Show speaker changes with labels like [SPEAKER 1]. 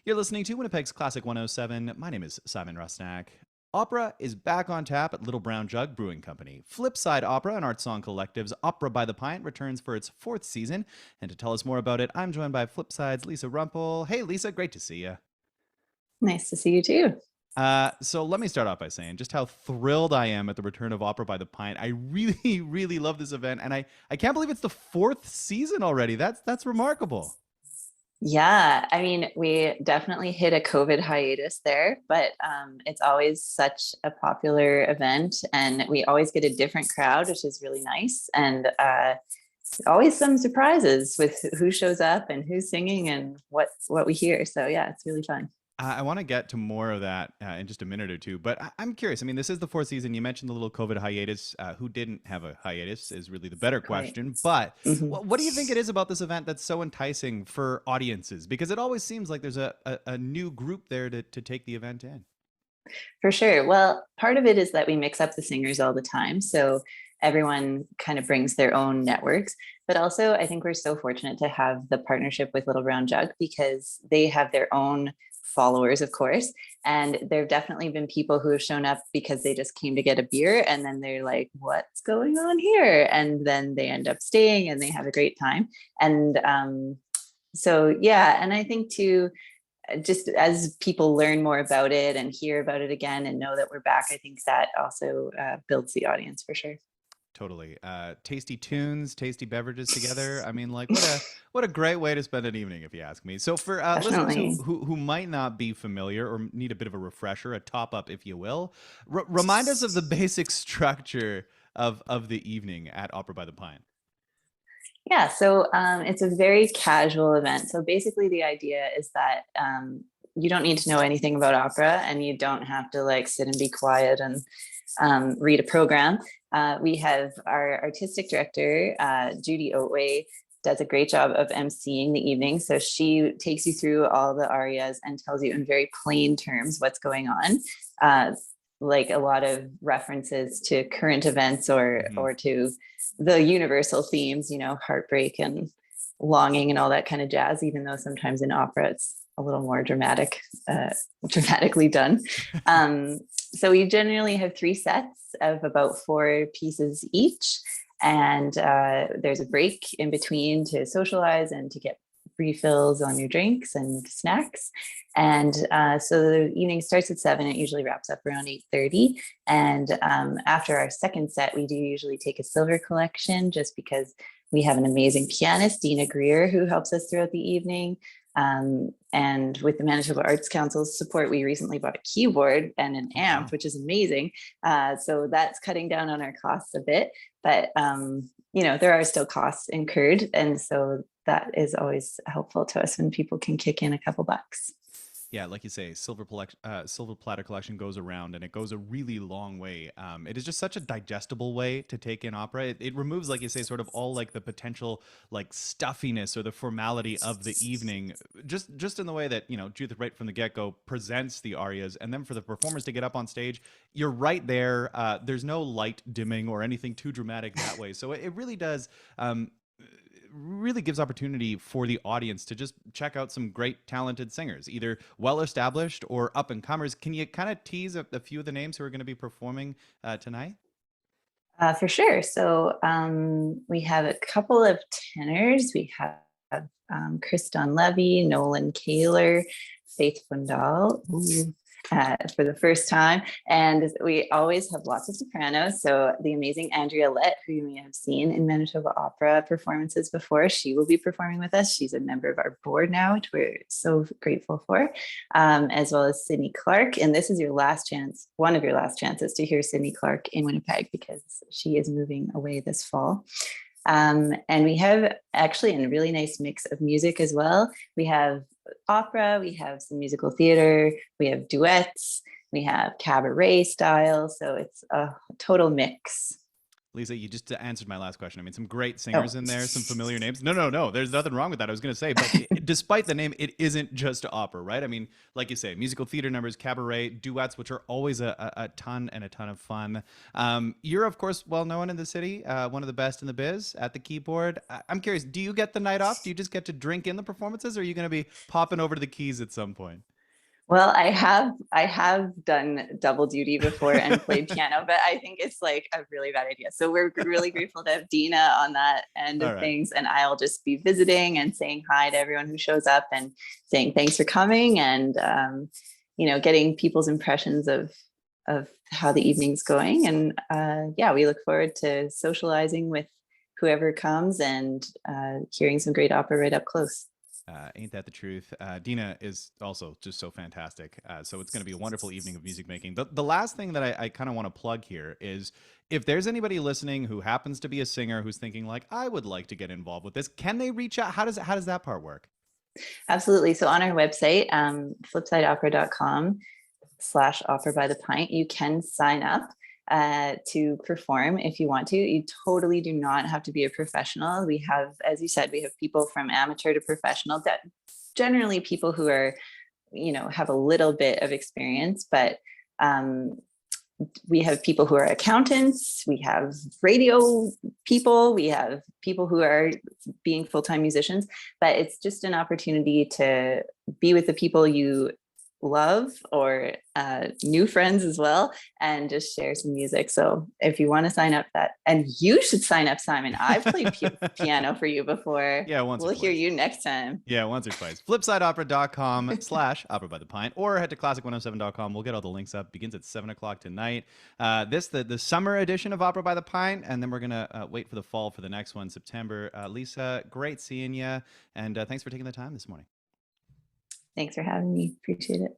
[SPEAKER 1] You're listening to Winnipeg's Classic 107. My name is Simon Rusnak. Opera is back on tap at Little Brown Jug Brewing Company. Flipside Opera and Art Song Collective's Opera by the Pint returns for its fourth season. And to tell us more about it, I'm joined by Flipside's Lisa Rumpel. Hey, Lisa, great to see you.
[SPEAKER 2] Nice to see you too.
[SPEAKER 1] So let me start off by saying just how thrilled I am at the return of Opera by the Pint. I really, really love this event, and I can't believe it's the fourth season already. That's remarkable.
[SPEAKER 2] Yeah, I mean, we definitely hit a COVID hiatus there, but it's always such a popular event, and we always get a different crowd, which is really nice. And always some surprises with who shows up and who's singing and what we hear. So yeah, it's really fun.
[SPEAKER 1] I want to get to more of that in just a minute or two, but I'm curious. I mean, this is the fourth season. You mentioned the little COVID hiatus. Who didn't have a hiatus is really the better
[SPEAKER 2] Right.
[SPEAKER 1] question. But
[SPEAKER 2] Mhm.
[SPEAKER 1] what do you think it is about this event that's so enticing for audiences? Because it always seems like there's a new group there to take the event in.
[SPEAKER 2] For sure. Well, part of it is that we mix up the singers all the time. So everyone kind of brings their own networks. But also, I think we're so fortunate to have the partnership with Little Brown Jug because they have their own followers, of course. And there have definitely been people who have shown up because they just came to get a beer and then they're like, what's going on here? And then they end up staying and they have a great time. And so, yeah. And I think too, just as people learn more about it and hear about it again and know that we're back, I think that also builds the audience for sure.
[SPEAKER 1] Totally. Tasty tunes, tasty beverages together. I mean, like what a great way to spend an evening, if you ask me. So for listeners
[SPEAKER 2] Definitely.
[SPEAKER 1] who might not be familiar or need a bit of a refresher, a top up, if you will, remind us of the basic structure of the evening at Opera by the Pine.
[SPEAKER 2] Yeah, so it's a very casual event. So basically, the idea is that you don't need to know anything about opera, and you don't have to like sit and be quiet and read a program. We have our artistic director, Judy Oatway, does a great job of emceeing the evening. So she takes you through all the arias and tells you in very plain terms what's going on. Like a lot of references to current events
[SPEAKER 1] Hmm.
[SPEAKER 2] or to the universal themes, you know, heartbreak and longing and all that kind of jazz, even though sometimes in opera it's a little more dramatic, dramatically done. So we generally have three sets of about four pieces each. And there's a break in between to socialize and to get refills on your drinks and snacks. And so the evening starts at 7. It usually wraps up around 8:30. And after our second set, we do usually take a silver collection just because we have an amazing pianist, Dina Greer, who helps us throughout the evening. And with the Manitoba Arts Council's support, we recently bought a keyboard and an
[SPEAKER 1] Oh
[SPEAKER 2] amp,
[SPEAKER 1] wow.
[SPEAKER 2] which is amazing. So that's cutting down on our costs a bit. But you know, there are still costs incurred, and so that is always helpful to us when people can kick in a couple bucks.
[SPEAKER 1] Yeah, like you say, silver platter collection goes around, and it goes a really long way. It is just such a digestible way to take in opera. It removes, like you say, sort of all like the potential like stuffiness or the formality of the evening, just in the way that Judith right from the get go presents the arias, and then for the performers to get up on stage, you're right there. There's no light dimming or anything too dramatic that way, so it really does. Really gives opportunity for the audience to just check out some great talented singers, either well established or up and comers. Can you kind of tease a few of the names who are going to be performing tonight?
[SPEAKER 2] For sure. So we have a couple of tenors. We have Kriston Levy, Nolan Kaler, Faith Fundal for the first time. And we always have lots of sopranos. So the amazing Andrea Lett, who you may have seen in Manitoba Opera performances before, she will be performing with us. She's a member of our board now, which we're so grateful for, as well as Sydney Clark. And this is your last chance, one of your last chances to hear Sydney Clark in Winnipeg because she is moving away this fall. And we have actually a really nice mix of music as well. We have opera, we have some musical theater, we have duets, we have cabaret style. So it's a total mix.
[SPEAKER 1] Lisa, you just answered my last question. I mean, some great
[SPEAKER 2] Oh.
[SPEAKER 1] singers in there, some familiar names. No, no, no. There's nothing wrong with that. I was going to say, but despite the name, it isn't just opera, right? I mean, like you say, musical theater numbers, cabaret, duets, which are always a ton and a ton of fun. You're, of course, well known in the city, one of the best in the biz at the keyboard. I'm curious, do you get the night off? Do you just get to drink in the performances, or are you going to be popping over to the keys at some point?
[SPEAKER 2] Well, I have done double duty before and played piano, but I think it's like a really bad idea. So we're really grateful to have Dina on that end
[SPEAKER 1] All
[SPEAKER 2] of
[SPEAKER 1] right.
[SPEAKER 2] things, and I'll just be visiting and saying hi to everyone who shows up and saying thanks for coming, and getting people's impressions of how the evening's going. And yeah, we look forward to socializing with whoever comes and hearing some great opera right up close.
[SPEAKER 1] Ain't that the truth? Dina is also just so fantastic. So it's going to be a wonderful evening of music making. The last thing that I kind of want to plug here is if there's anybody listening who happens to be a singer who's thinking like, I would like to get involved with this, can they reach out? How does that part work?
[SPEAKER 2] Absolutely. So on our website, flipsideopera.com/opera by the pint, you can sign up to perform if you want to. You totally do not have to be a professional. We have, as you said, we have people from amateur to professional, that generally people who are, have a little bit of experience, but um, we have people who are accountants, we have radio people, we have people who are being full-time musicians, but it's just an opportunity to be with the people you love, or new friends as well, and just share some music. So if you want to sign up, that, and you should sign up, Simon. I've played piano for you before.
[SPEAKER 1] Yeah, once or
[SPEAKER 2] We'll hear
[SPEAKER 1] twice.
[SPEAKER 2] you next time.
[SPEAKER 1] Yeah, once or twice. Flipsideopera.com/opera by the pint, or head to classic107.com. We'll get all the links up. Begins at 7 o'clock tonight. The summer edition of Opera by the Pint, and then we're gonna wait for the fall for the next one, September. Lisa, great seeing you, and thanks for taking the time this morning.
[SPEAKER 2] Thanks for having me. Appreciate it.